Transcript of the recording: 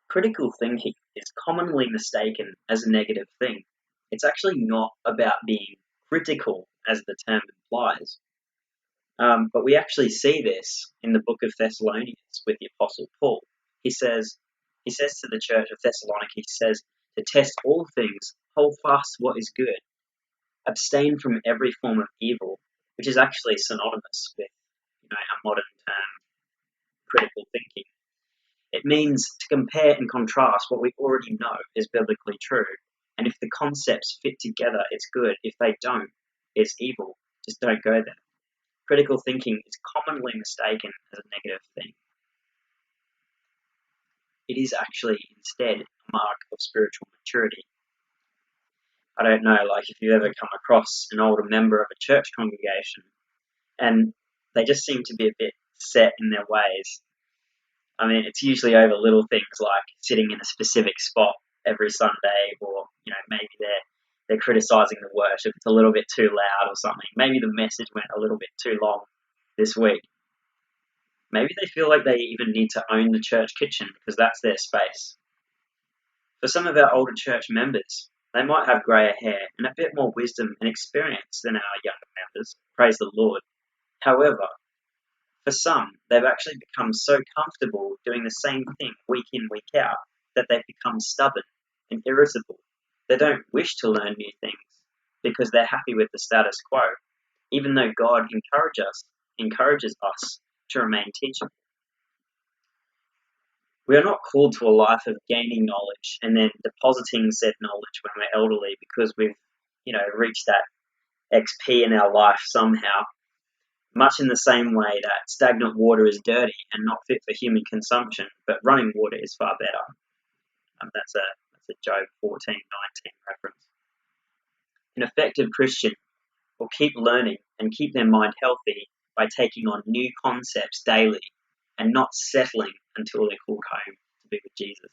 Critical thinking is commonly mistaken as a negative thing. It's actually not about being critical, as the term implies. But we actually see this in the book of Thessalonians with the Apostle Paul. He says, he says to the church of Thessalonica, he says to test all things, hold fast what is good, abstain from every form of evil, which is actually synonymous with, our modern term critical thinking. It means to compare and contrast what we already know is biblically true. And if the concepts fit together, it's good. If they don't, it's evil. Just don't go there. Critical thinking is commonly mistaken as a negative thing. It is actually instead a mark of spiritual maturity. I don't know, if you've ever come across an older member of a church congregation and they just seem to be a bit set in their ways. I mean, it's usually over little things like sitting in a specific spot every Sunday, or maybe they're criticizing the worship. It's a little bit too loud or something. Maybe the message went a little bit too long this week. Maybe they feel like they even need to own the church kitchen because that's their space. For some of our older church members, they might have greyer hair and a bit more wisdom and experience than our younger members. Praise the Lord. However, for some, they've actually become so comfortable doing the same thing week in, week out, that they've become stubborn and irritable. They don't wish to learn new things because they're happy with the status quo, even though God encourages us to remain teachable. We are not called to a life of gaining knowledge and then depositing said knowledge when we're elderly because we've, reached that XP in our life somehow. Much in the same way that stagnant water is dirty and not fit for human consumption, but running water is far better. That's a Job 14:19 reference. An effective Christian will keep learning and keep their mind healthy by taking on new concepts daily and not settling until they're called home to be with Jesus.